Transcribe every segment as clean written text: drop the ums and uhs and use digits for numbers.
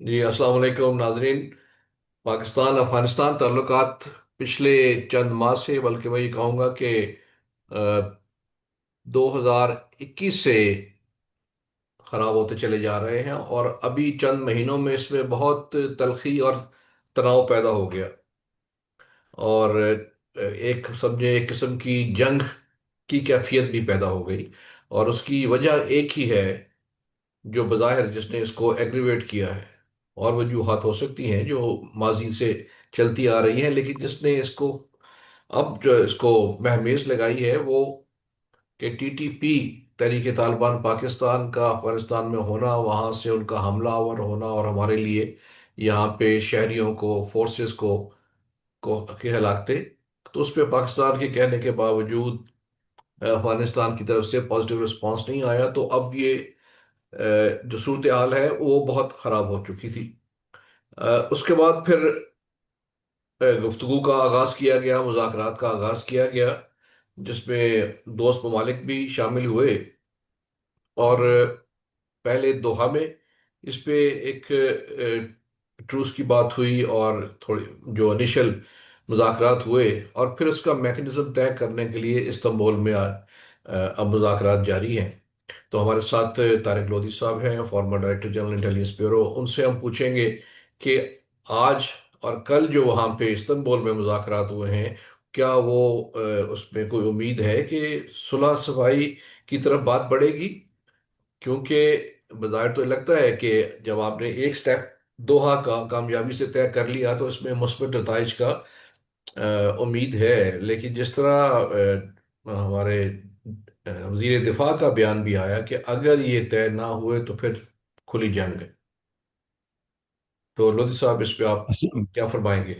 جی السلام علیکم ناظرین۔ پاکستان افغانستان تعلقات پچھلے چند ماہ سے، بلکہ میں یہ کہوں گا کہ 2021 سے خراب ہوتے چلے جا رہے ہیں، اور ابھی چند مہینوں میں اس میں بہت تلخی اور تناؤ پیدا ہو گیا، اور ایک سمجھے ایک قسم کی جنگ کی کیفیت بھی پیدا ہو گئی۔ اور اس کی وجہ ایک ہی ہے، جو بظاہر جس نے اس کو ایگریویٹ کیا ہے، اور وجوہات ہو سکتی ہیں جو ماضی سے چلتی آ رہی ہیں، لیکن جس نے اس کو اب جو اس کو مہمیز لگائی ہے وہ کہ ٹی ٹی پی، تحریک طالبان پاکستان کا افغانستان میں ہونا، وہاں سے ان کا حملہ آور ہونا، اور ہمارے لیے یہاں پہ شہریوں کو، فورسز کو کی ہلاکتیں، تو اس پہ پاکستان کے کہنے کے باوجود افغانستان کی طرف سے پازیٹیو رسپانس نہیں آیا، تو اب یہ جو صورتحال ہے وہ بہت خراب ہو چکی تھی۔ اس کے بعد پھر گفتگو کا آغاز کیا گیا، مذاکرات کا آغاز کیا گیا، جس میں دوست ممالک بھی شامل ہوئے، اور پہلے دوحہ میں اس پہ ایک ٹروس کی بات ہوئی، اور تھوڑی جو انیشل مذاکرات ہوئے، اور پھر اس کا میکنزم طے کرنے کے لیے استنبول میں اب مذاکرات جاری ہیں۔ تو ہمارے ساتھ طارق لودھی صاحب ہیں، former director general intelligence bureau. ان سے ہم پوچھیں گے کہ آج اور کل جو وہاں پہ استنبول میں مذاکرات ہوئے ہیں، کیا وہ اس میں کوئی امید ہے کہ صلح صفائی کی طرف بات بڑھے گی؟ کیونکہ بظاہر تو لگتا ہے کہ جب آپ نے ایک سٹیپ دوحہ کا کامیابی سے طے کر لیا تو اس میں مثبت نتائج کا امید ہے، لیکن جس طرح ہمارے وزیر دفاع کا بیان بھی آیا کہ اگر یہ طے نہ ہوئے تو پھر کھلی جنگ ہے، تو لودھی صاحب اس پہ آپ کیا فرمائیں گے؟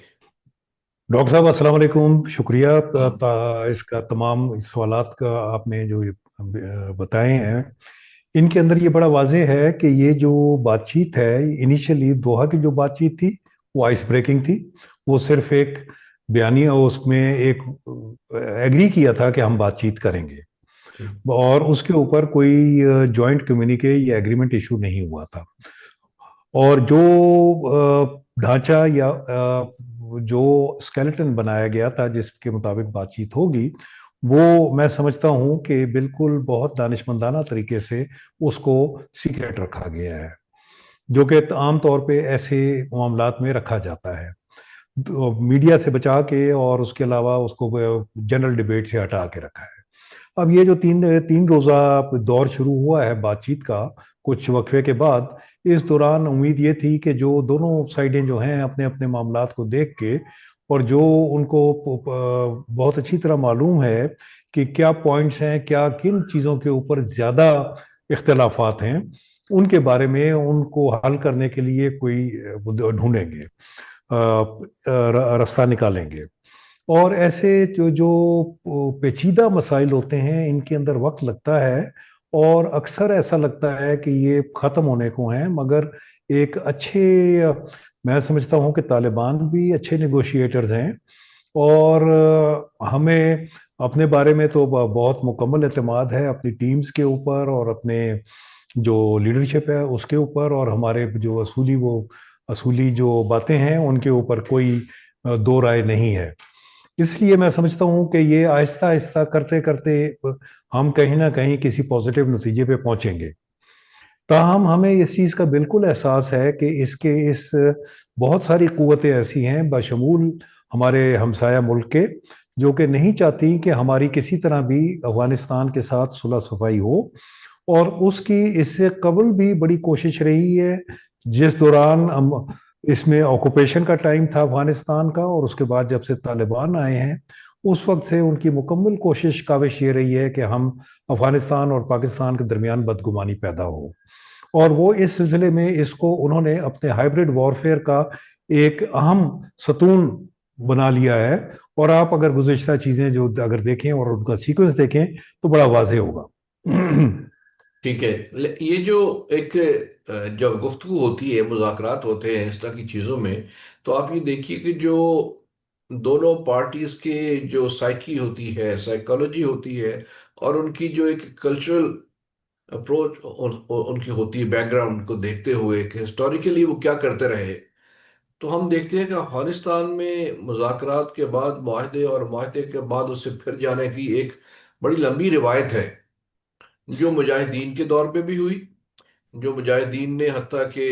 ڈاکٹر صاحب السلام علیکم، شکریہ۔ ہاں اس کا تمام سوالات کا آپ نے جو بتائے ہیں، ان کے اندر یہ بڑا واضح ہے کہ یہ جو بات چیت ہے، انیشلی دوحہ کی جو بات چیت تھی وہ آئس بریکنگ تھی۔ وہ صرف ایک بیانیہ، اس میں ایک ایگری کیا تھا کہ ہم بات چیت کریں گے، ٹھیک۔ اور اس کے اوپر کوئی جوائنٹ کمیونیکے یا ایگریمنٹ ایشو نہیں ہوا تھا۔ اور جو ڈھانچہ یا جو اسکیلٹن بنایا گیا تھا جس کے مطابق بات چیت ہوگی، وہ میں سمجھتا ہوں کہ بالکل بہت دانشمندانہ طریقے سے اس کو سیکریٹ رکھا گیا ہے، جو کہ عام طور پہ ایسے معاملات میں رکھا جاتا ہے، میڈیا سے بچا کے، اور اس کے علاوہ اس کو جنرل ڈبیٹ سے ہٹا کے رکھا ہے۔ اب یہ جو تین روزہ دور شروع ہوا ہے بات چیت کا، کچھ وقفے کے بعد، اس دوران امید یہ تھی کہ جو دونوں سائڈیں جو ہیں اپنے اپنے معاملات کو دیکھ کے، اور جو ان کو بہت اچھی طرح معلوم ہے کہ کیا پوائنٹس ہیں، کیا کن چیزوں کے اوپر زیادہ اختلافات ہیں، ان کے بارے میں ان کو حل کرنے کے لیے کوئی ڈھونڈیں گے، راستہ نکالیں گے۔ اور ایسے جو پیچیدہ مسائل ہوتے ہیں، ان کے اندر وقت لگتا ہے، اور اکثر ایسا لگتا ہے کہ یہ ختم ہونے کو ہیں، مگر ایک اچھے، میں سمجھتا ہوں کہ طالبان بھی اچھے نیگوشیٹرز ہیں، اور ہمیں اپنے بارے میں تو بہت مکمل اعتماد ہے اپنی ٹیمز کے اوپر، اور اپنے جو لیڈرشپ ہے اس کے اوپر، اور ہمارے جو اصولی جو باتیں ہیں ان کے اوپر کوئی دو رائے نہیں ہے۔ اس لیے میں سمجھتا ہوں کہ یہ آہستہ آہستہ کرتے کرتے ہم کہیں نہ کہیں کسی پازیٹیو نتیجے پہ پہنچیں گے۔ تاہم ہمیں اس چیز کا بالکل احساس ہے کہ اس بہت ساری قوتیں ایسی ہیں، بشمول ہمارے ہمسایہ ملک کے، جو کہ نہیں چاہتی کہ ہماری کسی طرح بھی افغانستان کے ساتھ صلح صفائی ہو، اور اس کی اس سے قبل بھی بڑی کوشش رہی ہے، جس دوران اس میں آکوپیشن کا ٹائم تھا افغانستان کا، اور اس کے بعد جب سے طالبان آئے ہیں، اس وقت سے ان کی مکمل کوشش کاوش یہ رہی ہے کہ ہم افغانستان اور پاکستان کے درمیان بدگمانی پیدا ہو، اور وہ اس سلسلے میں اس کو انہوں نے اپنے ہائبرڈ وارفیئر کا ایک اہم ستون بنا لیا ہے۔ اور آپ اگر گزشتہ چیزیں جو اگر دیکھیں اور ان کا سیکوینس دیکھیں تو بڑا واضح ہوگا۔ ٹھیک ہے۔ یہ جو ایک جب گفتگو ہوتی ہے، مذاکرات ہوتے ہیں اس طرح کی چیزوں میں، تو آپ یہ دیکھیے کہ جو دونوں پارٹیز کے جو سائیکی ہوتی ہے، سائیکالوجی ہوتی ہے، اور ان کی جو ایک کلچرل अप्रोच उनकी होती है, बैकग्राउंड को देखते हुए कि हिस्टोरिकली वो क्या करते रहे, तो हम देखते हैं कि अफगानिस्तान में मुज़ाकरात के बाद मुआहदे, और मुआहदे के बाद उससे फिर जाने की एक बड़ी लंबी रिवायत है, जो मुजाहिदीन के दौर पे भी हुई। जो मुजाहिदीन ने हत्ता कि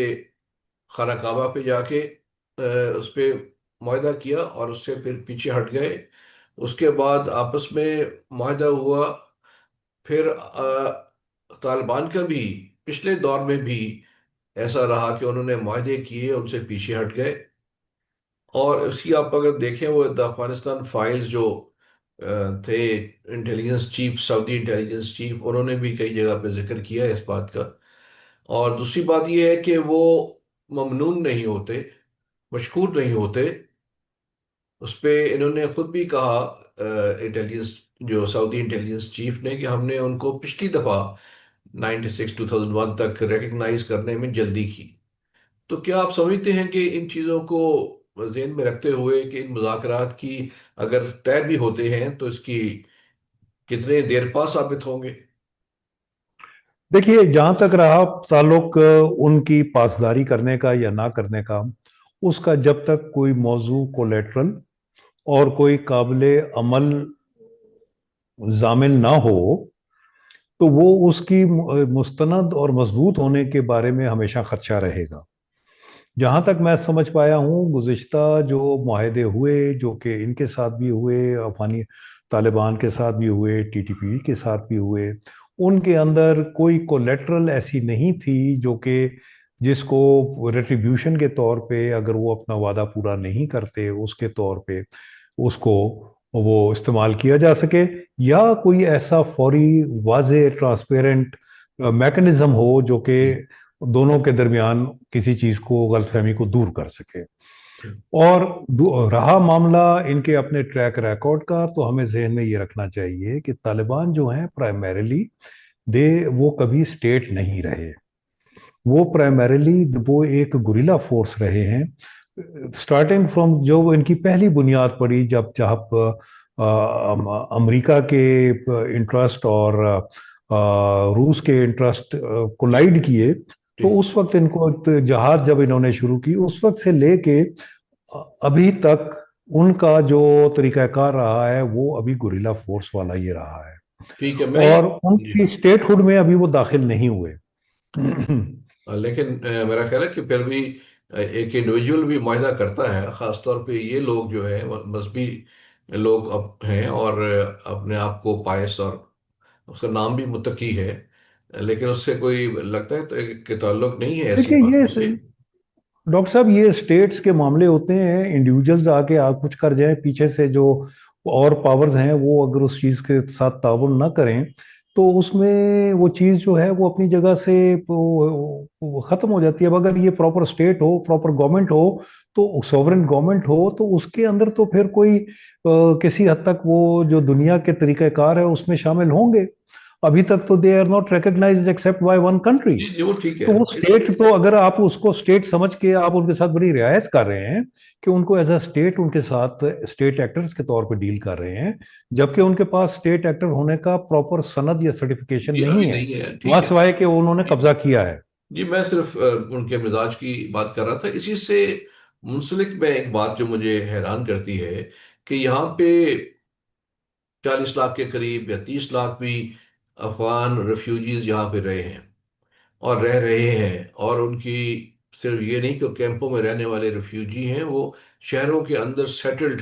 खाना काबा पे जाके उस पे मुआहदा किया और उससे फिर पीछे हट गए। उसके बाद आपस में मुआहदा हुआ। फिर तालिबान का भी पिछले दौर में भी ऐसा रहा कि उन्होंने मुआहदे किए, उनसे पीछे हट गए। और उसकी आप अगर देखें, वो द अफगानिस्तान फाइल्स जो थे, intelligence chief, Saudi intelligence chief, उन्होंने भी कई जगह पे जिक्र किया है इस बात का। और दूसरी बात यह है कि वो ममनून नहीं होते, मशकूर नहीं होते। उस पे इन्होंने खुद भी कहा, इंटेलिजेंस, जो सऊदी इंटेलिजेंस चीफ ने, कि हमने उनको पिछली दफ़ा 96 2001 तक रिकग्नाइज करने में जल्दी की। तो क्या आप समझते हैं कि इन चीज़ों को ज़हन में रखते हुए कि इन मुज़ाकरात की अगर तय भी होते हैं तो इसकी कितने देर पा साबित होंगे? देखिए, जहां तक रहा ताल्लुक उनकी पासदारी करने का या ना करने का, उसका जब तक कोई मौजू कोलेटरल और कोई काबिले अमल जामिन ना हो, तो वो उसकी मुस्तनद और मजबूत होने के बारे में हमेशा खदशा रहेगा। जहाँ तक मैं समझ पाया हूँ, गुज़िश्ता जो माहदे हुए, जो कि इनके साथ भी हुए, अफगानी तालिबान के साथ भी हुए, टीटीपी के साथ भी हुए, उनके अंदर कोई कोलेटरल ऐसी नहीं थी जो कि जिसको रेट्रिब्यूशन के तौर पे, अगर वो अपना वादा पूरा नहीं करते उसके तौर पे उसको वो इस्तेमाल किया जा सके, या कोई ऐसा फौरी, वाजे, ट्रांसपेरेंट मैकेनिज्म हो जो कि जी। दोनों के दरमियान किसी चीज को, गलतफहमी को दूर कर सके। ठीक। और रहा मामला इनके अपने ट्रैक रिकॉर्ड का, तो हमें जहन में ये रखना चाहिए कि तालिबान जो हैं प्राइमरीली, दे वो कभी स्टेट नहीं रहे। वो प्राइमरीली वो एक गुरिल्ला फोर्स रहे हैं। स्टार्टिंग फ्रॉम जो इनकी पहली बुनियाद पड़ी, जब जहाँ अमेरिका के इंटरेस्ट और रूस के इंटरेस्ट कोलाइड किए, तो ठीक। उस वक्त इनको जहाज जब इन्होंने शुरू की, उस वक्त से लेके अभी तक उनका जो तरीकाकार रहा है, वो अभी गुरिल्ला फोर्स वाला ये रहा है। ठीक है, मैं और जी। उनकी स्टेटहुड में अभी वो दाखिल नहीं हुए। लेकिन मेरा ख्याल है कि फिर भी एक इंडिविजुअल भी मुआहदा करता है, खासतौर पे ये लोग जो है मजहबी लोग अब हैं, और अपने आप को पायस, और उसका नाम भी मुत्तकी है, लेकिन उससे कोई लगता है तो कि ताल्लुक नहीं है, ऐसी देखिए, बात ये नहीं है। डॉक्टर साहब, ये स्टेट्स के मामले होते हैं, इंडिविजुअल्स आके कुछ कर जाए पीछे से, जो और पावर्स हैं वो अगर उस चीज़ के साथ ताउन ना करें, तो उसमें वो चीज़ जो है वो अपनी जगह से वो ख़त्म हो जाती है। अब अगर ये प्रॉपर स्टेट हो, प्रॉपर गवर्नमेंट हो, तो सॉवरेन गवर्नमेंट हो, तो उसके अंदर तो फिर कोई किसी हद तक वो जो दुनिया के तरीक़ाकार है उसमें शामिल होंगे। अभी तक तो they are not recognised except by one country. जी जी, वो ठीक है। तो वो स्टेट, तो अगर आप उसको स्टेट समझ के आप उनके साथ बड़ी रियायत कर रहे हैं कि उनको एज अ स्टेट उनके साथ स्टेट एक्टर्स के तौर पे डील कर रहे हैं, जबकि उनके पास स्टेट एक्टर होने का प्रॉपर सनद या सर्टिफिकेशन जी नहीं अभी है, नहीं है, वहां ठीक है। सिवाय कि उन्होंने जी। कब्जा किया है। जी, मैं सिर्फ उनके मिजाज की बात कर रहा था। इसी से मुंसलिक में एक बात जो मुझे हैरान करती है, कि यहाँ पे 40 लाख के करीब या 30 लाख भी अफगान रेफ्यूजीज यहाँ पे रहे हैं और रह रहे हैं। और उनकी सिर्फ ये नहीं कि कैंपों में रहने वाले रेफ्यूजी हैं, वो शहरों के अंदर सेटल्ड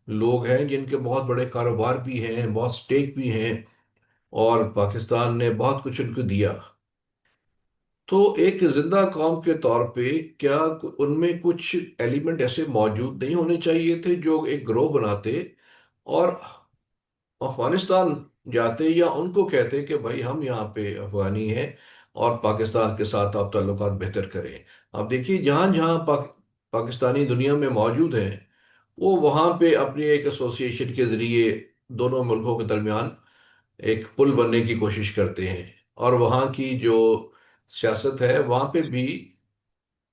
लोग हैं, जिनके बहुत बड़े कारोबार भी हैं, बहुत स्टेक भी हैं, और पाकिस्तान ने बहुत कुछ उनको दिया। तो एक जिंदा कौम के तौर पे क्या उनमें कुछ एलिमेंट ऐसे मौजूद नहीं होने चाहिए थे जो एक ग्रोह बनाते, और अफगानिस्तान जाते या उनको कहते कि भाई हम यहाँ पे अफगानी हैं, और पाकिस्तान के साथ आप ताल्लुकात बेहतर करें। आप देखिए, जहाँ जहाँ पाकिस्तानी दुनिया में मौजूद हैं, वो वहाँ पे अपनी एक एसोसिएशन के जरिए दोनों मुल्कों के दरमियान एक पुल बनने की कोशिश करते हैं। और वहाँ की जो सियासत है, वहाँ पे भी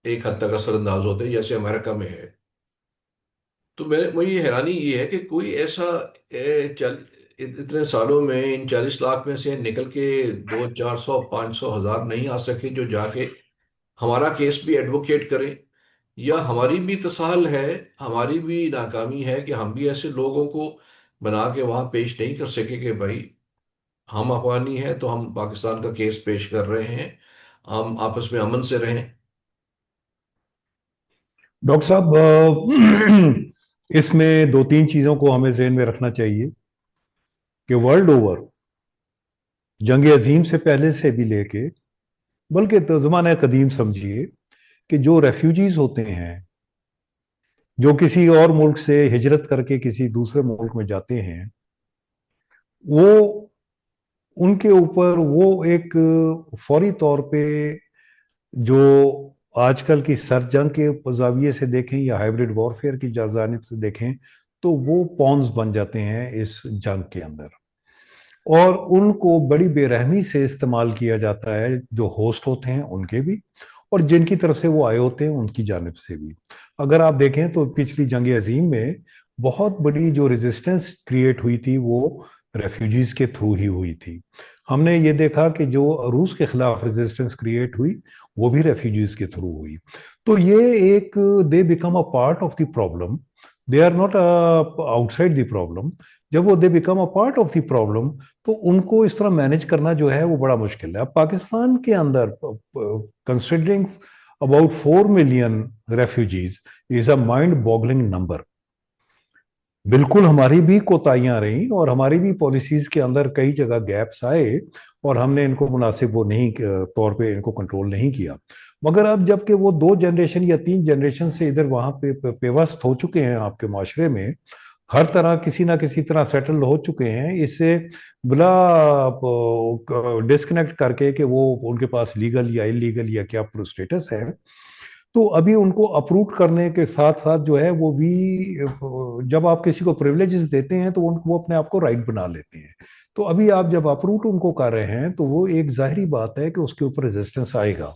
एक हद तक असरअंदाज होते हैं, जैसे अमेरिका में है। तो मेरे मुझे हैरानी ये है कि कोई ऐसा اتنے سالوں میں ان 40 لاکھ میں سے نکل کے 200 400 500 ہزار نہیں آ سکے جو جا کے ہمارا کیس بھی ایڈوکیٹ کریں؟ یا ہماری بھی تساہل ہے، ہماری بھی ناکامی ہے کہ ہم بھی ایسے لوگوں کو بنا کے وہاں پیش نہیں کر سکے کہ بھائی ہم افغانی ہیں تو ہم پاکستان کا کیس پیش کر رہے ہیں، ہم آپس میں امن سے رہیں؟ ڈاکٹر صاحب، اس میں دو تین چیزوں کو ہمیں ذہن میں رکھنا چاہیے کہ ورلڈ اوور جنگ عظیم سے پہلے سے بھی لے کے، بلکہ تو زمانہ قدیم سمجھیے، کہ جو ریفیوجیز ہوتے ہیں، جو کسی اور ملک سے ہجرت کر کے کسی دوسرے ملک میں جاتے ہیں، وہ ان کے اوپر وہ ایک فوری طور پہ، جو آج کل کی سر جنگ کے زاویے سے دیکھیں یا ہائیبریڈ وارفیئر کی جانب سے دیکھیں، تو وہ پونز بن جاتے ہیں اس جنگ کے اندر، اور ان کو بڑی بے رحمی سے استعمال کیا جاتا ہے، جو ہوسٹ ہوتے ہیں ان کے بھی، اور جن کی طرف سے وہ آئے ہوتے ہیں ان کی جانب سے بھی۔ اگر آپ دیکھیں تو پچھلی جنگ عظیم میں بہت بڑی جو ریزسٹنس کریٹ ہوئی تھی وہ ریفیوجیز کے تھرو ہی ہوئی تھی۔ ہم نے یہ دیکھا کہ جو روس کے خلاف ریزسٹنس کریٹ ہوئی وہ بھی ریفیوجیز کے تھرو ہوئی۔ تو یہ ایک، they become a part of the problem, they are not outside the problem. جب وہ they become a part of the problem, تو ان کو اس طرح مینج کرنا جو ہے وہ بڑا مشکل ہے۔ اب پاکستان کے اندر considering about 4 million refugees is a mind boggling number. بالکل ہماری بھی کوتاہیاں رہیں اور ہماری بھی پالیسیز کے اندر کئی جگہ گیپس آئے، اور ہم نے ان کو مناسب وہ نہیں طور پہ ان کو کنٹرول نہیں کیا۔ مگر اب جب کہ وہ 2 جنریشن یا 3 جنریشن سے ادھر وہاں پہ پیوست ہو چکے ہیں آپ کے معاشرے میں، ہر طرح کسی نہ کسی طرح سیٹل ہو چکے ہیں، اس سے بلا ڈسکنیکٹ کر کے کہ وہ ان کے پاس لیگل یا انلیگل یا کیا اسٹیٹس ہے، تو ابھی ان کو اپروٹ کرنے کے ساتھ ساتھ جو ہے وہ بھی، جب آپ کسی کو پریولیجز دیتے ہیں تو وہ اپنے آپ کو رائٹ بنا لیتے ہیں۔ تو ابھی آپ جب اپروٹ ان کو کر رہے ہیں تو وہ ایک ظاہری بات ہے کہ اس کے اوپر ریزسٹنس آئے گا،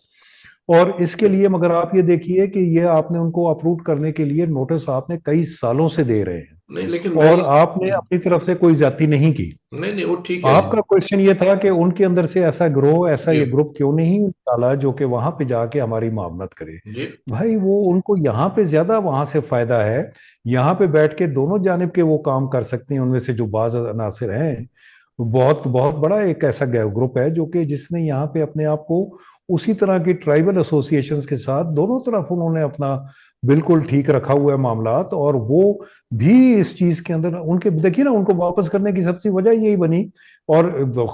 اور اس کے لیے مگر آپ یہ دیکھیے کہ یہ آپ نے ان کو اپروٹ کرنے کے لیے نوٹس آپ نے کئی سالوں سے دے رہے ہیں، نہیں لیکن میں اور آپ نے یہ، اپنی طرف سے کوئی زیادتی نہیں کی۔ نہیں نہیں وہ ٹھیک ہے آپ کا کوشچن یہ تھا کہ ان کے اندر سے ایسا گروہ، ایسا جی یہ گروپ کیوں نہیں نکالا جو کہ وہاں پہ جا کے ہماری معاونت کرے؟ جی بھائی وہ ان کو یہاں پہ زیادہ وہاں سے فائدہ ہے، یہاں پہ بیٹھ کے دونوں جانب کے وہ کام کر سکتے ہیں۔ ان میں سے جو بعض عناصر ہیں، بہت بہت بڑا ایک ایسا گروپ ہے جو کہ جس نے یہاں پہ اپنے آپ کو اسی طرح کی ٹرائبل ایسوسیشنز کے ساتھ دونوں طرف انہوں نے اپنا بالکل ٹھیک رکھا ہوا ہے معاملات، اور وہ بھی اس چیز کے اندر ان کے دیکھیے نا، ان کو واپس کرنے کی سب سے وجہ یہی بنی۔ اور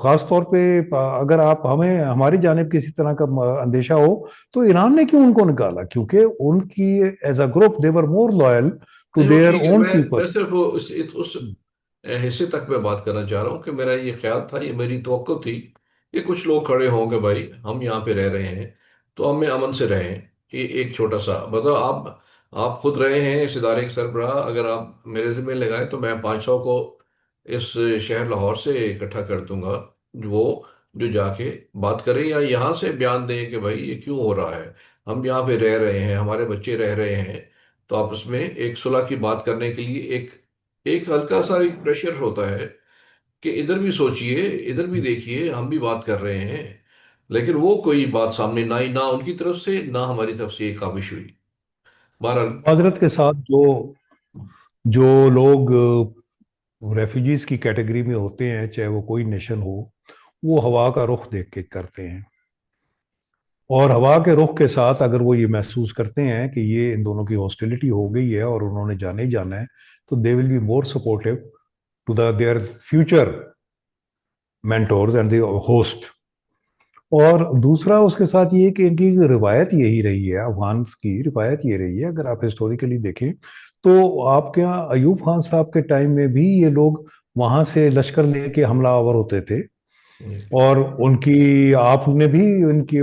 خاص طور پہ اگر آپ ہمیں ہماری جانب کسی طرح کا اندیشہ ہو، تو ایران نے کیوں ان کو نکالا؟ کیونکہ ان کی as a group they were more loyal to نہیں وہ دیئر ٹھیک ہے، اون پیپل۔ میں صرف وہ اس حصے تک میں بات کرنا چاہ رہا ہوں کہ میرا یہ خیال تھا، یہ میری توقع تھی کہ کچھ لوگ کھڑے ہوں گے بھائی ہم یہاں پہ رہ رہے ہیں تو ہم امن سے رہیں۔ یہ ایک چھوٹا سا بتاؤ، آپ خود رہے ہیں اس ادارے کے سربراہ، اگر آپ میرے ذمہ لگائیں تو میں 500 کو اس شہر لاہور سے اکٹھا کر دوں گا، وہ جو جا کے بات کریں یا یہاں سے بیان دیں کہ بھائی یہ کیوں ہو رہا ہے، ہم یہاں پہ رہ رہے ہیں، ہمارے بچے رہ رہے ہیں، تو آپ اس میں ایک صلح کی بات کرنے کے لیے ایک ایک ہلکا سا ایک پریشر ہوتا ہے کہ ادھر بھی سوچئے، ادھر بھی دیکھیے، ہم بھی بات کر رہے ہیں، لیکن وہ کوئی بات سامنے نہ آئی، نہ ان کی طرف سے نہ ہماری طرف سے یہ کاوش ہوئی۔ بہرحال معذرت کے ساتھ، جو جو لوگ ریفیوجیز کی کیٹیگری میں ہوتے ہیں، چاہے وہ کوئی نیشن ہو، وہ ہوا کا رخ دیکھ کے کرتے ہیں، اور ہوا کے رخ کے ساتھ اگر وہ یہ محسوس کرتے ہیں کہ یہ ان دونوں کی ہاسٹیلٹی ہو گئی ہے اور انہوں نے جانا ہی جانا ہے، تو they will be more supportive to their future mentors and the host. اور دوسرا اس کے ساتھ یہ کہ ان کی روایت یہی رہی ہے، افغان کی روایت یہ رہی ہے، اگر آپ ہسٹوریکلی دیکھیں تو آپ کے یہاں ایوب خان صاحب کے ٹائم میں بھی یہ لوگ وہاں سے لشکر لے کے حملہ آور ہوتے تھے، اور ان کی آپ نے بھی ان کی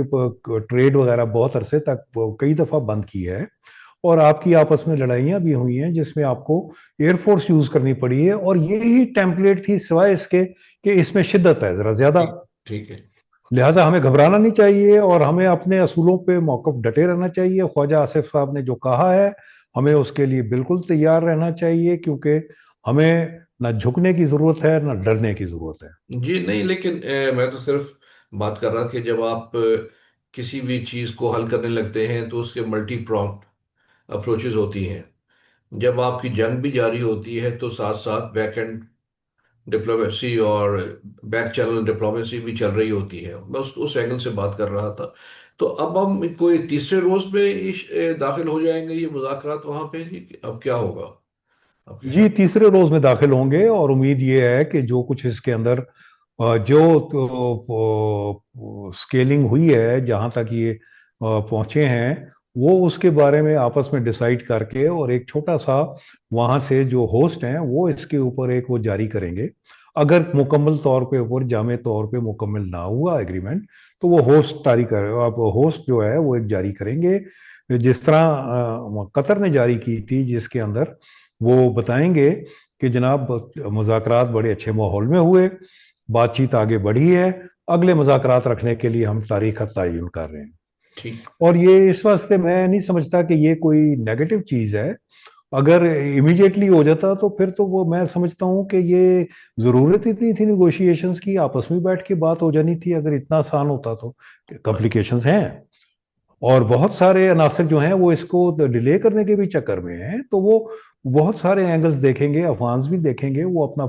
ٹریڈ وغیرہ بہت عرصے تک کئی دفعہ بند کی ہے، اور آپ کی آپس میں لڑائیاں بھی ہوئی ہیں جس میں آپ کو ایئر فورس یوز کرنی پڑی ہے، اور یہی ٹیمپلیٹ تھی، سوائے اس کے کہ اس میں شدت ہے ذرا زیادہ۔ ٹھیک ٹھیک ہے۔ لہٰذا ہمیں گھبرانا نہیں چاہیے، اور ہمیں اپنے اصولوں پہ موقف ڈٹے رہنا چاہیے۔ خواجہ آصف صاحب نے جو کہا ہے، ہمیں اس کے لیے بالکل تیار رہنا چاہیے، کیونکہ ہمیں ना झुकने की जरूरत है, ना डरने की जरूरत है। जी नहीं, लेकिन मैं तो सिर्फ बात कर रहा कि जब आप किसी भी चीज़ को हल करने लगते हैं तो उसके मल्टी प्रॉन्ग अप्रोचेस होती हैं। जब आपकी जंग भी जारी होती है तो साथ साथ बैक एंड डिप्लोमेसी और बैक चैनल डिप्लोमेसी भी चल रही होती है। मैं उस एंगल से बात कर रहा था। तो अब हम कोई तीसरे रोज में दाखिल हो जाएंगे ये मुज़ाकरात वहां पे जी, कि अब क्या होगा आपके जी, ख्याल? तीसरे रोज में दाखिल होंगे और उम्मीद ये है कि जो कुछ इसके अंदर जो स्केलिंग हुई है, जहां तक ये पहुंचे हैं, वो उसके बारे में आपस में डिसाइड करके और एक छोटा सा वहां से जो होस्ट हैं वो इसके ऊपर एक वो जारी करेंगे। अगर मुकम्मल तौर पे ऊपर जामे तौर पे मुकम्मल ना हुआ एग्रीमेंट, तो वो होस्ट तारी कर अब होस्ट जो है वो एक जारी करेंगे, जिस तरह कतर ने जारी की थी, जिसके अंदर वो बताएंगे कि जनाब मुज़ाकरात बड़े अच्छे माहौल में हुए, बातचीत आगे बढ़ी है, अगले मुज़ाकरात रखने के लिए हम तारीख का तयन कर रहे हैं। ठीक। और ये इस वास्ते मैं नहीं समझता कि ये कोई नेगेटिव चीज़ है। अगर इमीडिएटली हो जाता तो फिर तो वो मैं समझता हूँ कि ये ज़रूरत इतनी थी निगोशिएशंस की, आपस में बैठ के बात हो जानी थी अगर इतना आसान होता तो। कॉम्प्लिकेशंस हैं और बहुत सारे अनासर जो हैं वो इसको डिले करने के भी चक्कर में हैं, तो वो बहुत सारे एंगल्स देखेंगे, अफवान्स भी देखेंगे, वो अपना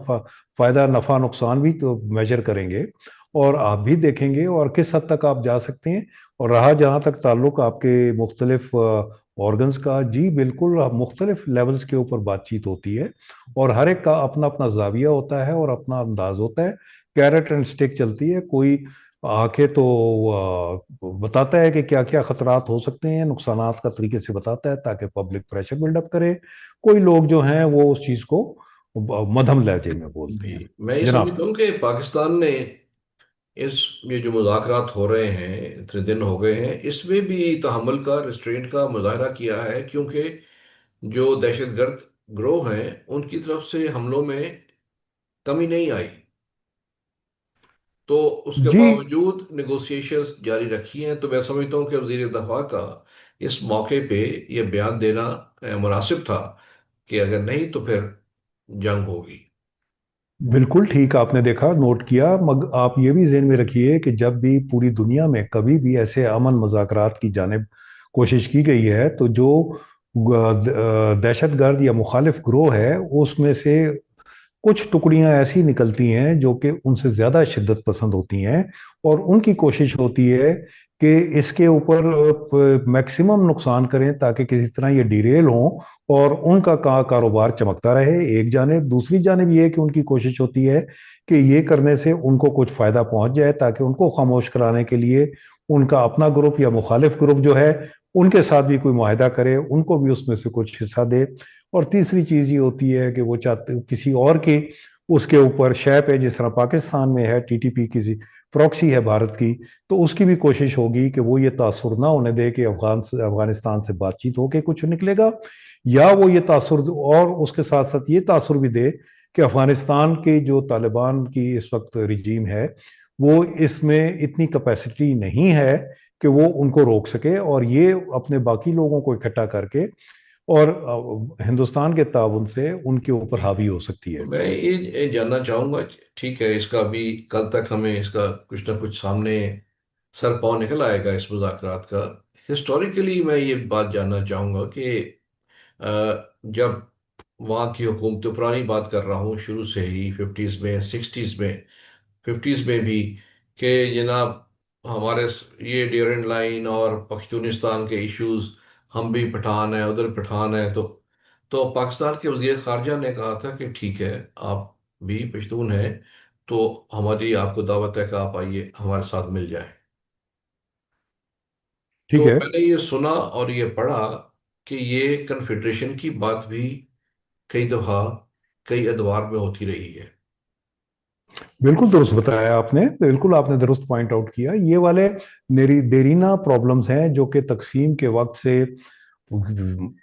फायदा नफा नुकसान भी तो मेजर करेंगे, और आप भी देखेंगे और किस हद तक आप जा सकते हैं। और रहा जहाँ तक ताल्लुक आपके मुख्तलिफ ऑर्गन्स का, जी बिल्कुल मुख्तलिफ लेवल्स के ऊपर बातचीत होती है और हर एक का अपना अपना जाविया होता है और अपना अंदाज होता है। कैरेट एंड स्टिक चलती है, कोई आके तो बताता है कि क्या क्या खतरात हो सकते हैं, नुकसानात का तरीके से बताता है ताकि पब्लिक प्रेशर बिल्डअप करे। कोई लोग जो हैं वो उस चीज को मध्यम लहजे में बोलते जी, हैं। मैं ये समझता जनाब। हूँ कि पाकिस्तान ने इस ये जो मुज़ाकरात हो रहे हैं, इतने दिन हो गए हैं, इसमें भी तहम्मुल का, रिस्ट्रेंट का मुजाहरा किया है, क्योंकि जो दहशतगर्द ग्रोह हैं उनकी तरफ से हमलों में कमी नहीं आई। तो उसके जी बावजूद निगोशिएशंस जारी रखी हैं। तो मैं समझता हूँ कि वजीर दफा का इस मौके पे ये बयान देना मुनासिब था कि अगर नहीं तो फिर जंग होगी। बिल्कुल ठीक, आपने देखा, नोट किया, मगर आप ये भी ज़हन में रखिए कि जब भी पूरी दुनिया में कभी भी ऐसे अमन मुज़ाकरात की जानिब कोशिश की गई है, तो जो दहशतगर्द या मुखालिफ ग्रोह है उसमें से कुछ टुकड़ियां ऐसी निकलती हैं जो कि उनसे ज़्यादा शिद्दत पसंद होती हैं, और उनकी कोशिश होती है कि इसके ऊपर मैक्सिमम नुकसान करें ताकि किसी तरह ये डिरेल हों और उनका कारोबार चमकता रहे। एक जानिब, दूसरी जानिब ये है कि उनकी कोशिश होती है कि ये करने से उनको कुछ फ़ायदा पहुंच जाए ताकि उनको खामोश कराने के लिए उनका अपना ग्रुप या मुखालिफ ग्रुप जो है उनके साथ भी कोई मुआहदा करे, उनको भी उसमें से कुछ हिस्सा दे। और तीसरी चीज़ ये होती है कि वो चाहते किसी और के उसके ऊपर शैप है, जिस तरह पाकिस्तान में है टीटीपी किसी प्रॉक्सी है भारत की, तो उसकी भी कोशिश होगी कि वो ये तासुर ना होने दे कि अफगानिस्तान से बातचीत होके कुछ निकलेगा, या वो ये तासुर, और उसके साथ साथ ये तासुर भी दे कि अफगानिस्तान के जो तालिबान की इस वक्त रिजीम है वो इसमें इतनी कैपेसिटी नहीं है कि वो उनको रोक सके, और ये अपने बाकी लोगों को इकट्ठा करके और हिंदुस्तान के ताउन से उनके ऊपर ठीक हावी है। हो सकती तो है। मैं ये जानना चाहूँगा, ठीक है, इसका अभी कल तक हमें इसका कुछ ना कुछ सामने सर पाँव निकल आएगा इस मुज़ाकरात का। हिस्टोरिकली मैं ये बात जानना चाहूँगा कि जब वहाँ की हुकूमत, पुरानी बात कर रहा हूँ, शुरू से ही 50s में, 60s में, 50s में भी, कि जनाब हमारे ये ड्यूरेंट लाइन और पख्तूनिस्तान के इश्यूज, हम भी पठान हैं, उधर पठान हैं, तो पाकिस्तान के वजीर खारजा ने कहा था कि ठीक है, आप भी पश्तून हैं, तो हमारी आपको दावत है कि आप आइए हमारे साथ मिल जाए। ठीक तो है। मैंने ये सुना और ये पढ़ा कि ये कन्फेडरेशन की बात भी कई दफ़ा कई अदवार में होती रही है। बिल्कुल दुरुस्त बताया आपने, बिल्कुल आपने दुरुस्त पॉइंट आउट किया। ये वाले मेरी देरीना प्रॉब्लम्स हैं जो कि तकसीम के वक्त से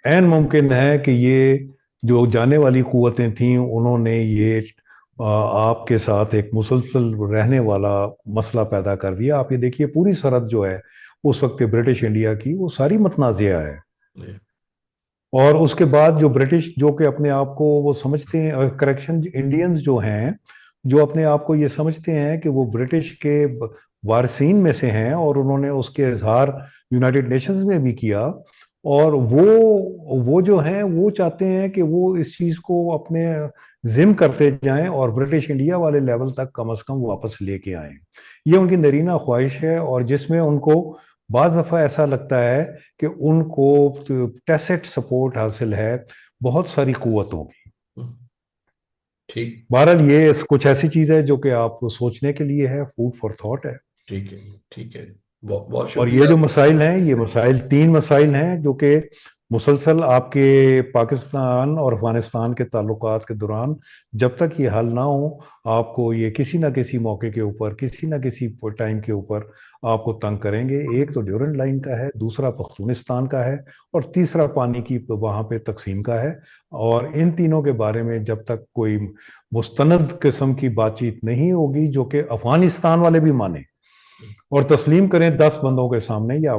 ऐन मुमकिन है कि ये जो जाने वाली कुव्वतें थीं उन्होंने ये आपके साथ एक मुसलसल रहने वाला मसला पैदा कर दिया। आप ये देखिए पूरी सरहद जो है उस वक्त के ब्रिटिश इंडिया की, वो सारी मतनाज़िया है। और उसके बाद जो ब्रिटिश, जो कि अपने आप को वो समझते हैं, करेक्शन, इंडियंस जो हैं, जो अपने आप को ये समझते हैं कि वो ब्रिटिश के वारसीन में से हैं, और उन्होंने उसके इजहार यूनाइटेड नेशंस में भी किया। और वो जो हैं वो चाहते हैं कि वो इस चीज़ को अपने जिम करते जाएं और ब्रिटिश इंडिया वाले लेवल तक कम से कम वापस लेके आएं। ये उनकी नरीना ख्वाहिश है, और जिसमें उनको बाज़ दफ़ा ऐसा लगता है कि उनको टैसिट सपोर्ट हासिल है बहुत सारी कुव्वतों की। ठीक। बहरहाल ये कुछ ऐसी चीज़ है जो कि आप सोचने के लिए है, फूड फॉर थॉट है। ठीक है। ठीक है। बहुत बहुत और ये शुक्रिया। जो मसाइल हैं, ये मसाइल, तीन मसाइल हैं जो कि मुसलसल आपके पाकिस्तान और अफगानिस्तान के ताल्लुकात के दौरान, जब तक ये हल ना हो, आपको ये किसी ना किसी मौके के ऊपर, किसी ना किसी टाइम के ऊपर आपको तंग करेंगे। एक तो ड्यूरन लाइन का है, दूसरा पख्तूनिस्तान का है, और तीसरा पानी की वहाँ पे तकसीम का है। और इन तीनों के बारे में जब तक कोई मुस्तनद किस्म की बातचीत नहीं होगी जो कि अफगानिस्तान वाले भी माने और तस्लीम करें 10 बंदों के सामने, या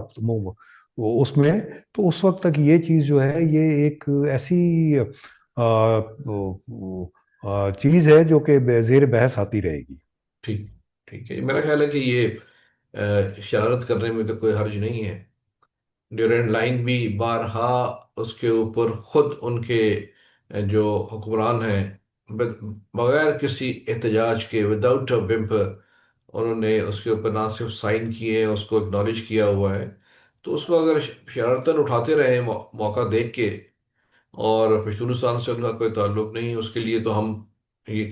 उसमें, तो उस वक्त तक ये चीज़ जो है, ये एक ऐसी चीज़ है जो कि जेर बहस आती रहेगी। ठीक। ठीक है, मेरा ख्याल है कि ये शरारत करने में तो कोई हर्ज नहीं है। ड्यूरेंट लाइन भी बारहा उसके ऊपर खुद उनके जो हुक्मरान हैं, बगैर किसी एहतजाज के, विदाउट अ विम्प, उन्होंने उसके ऊपर ना सिर्फ साइन किए हैं, उसको एक्नॉलेज किया हुआ है। तो उसको अगर शरारतन उठाते रहे मौका देख के, और पश्तूनिस्तान से उनका कोई ताल्लुक नहीं, उसके लिए तो हम ये,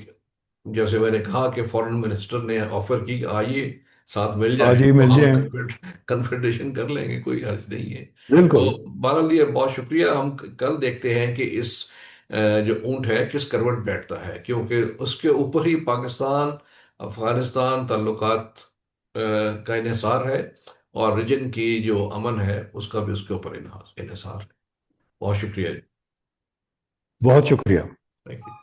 जैसे मैंने कहा कि फॉरेन मिनिस्टर ने ऑफर की कि आइए साथ मिल आज जाए, ही तो मिल हम जाए। कन्फेडरेशन कर लेंगे, कोई हर्ज नहीं है। बिल्कुल। तो बहरहाल ये बहुत शुक्रिया। हम कल देखते हैं कि इस जो ऊंट है किस करवट बैठता है, क्योंकि उसके ऊपर ही पाकिस्तान अफगानिस्तान ताल्लुकात का इन्हिसार है, और रीजन की जो अमन है उसका भी उसके ऊपर इन्हिसार है। बहुत शुक्रिया जी। बहुत शुक्रिया। Thank you.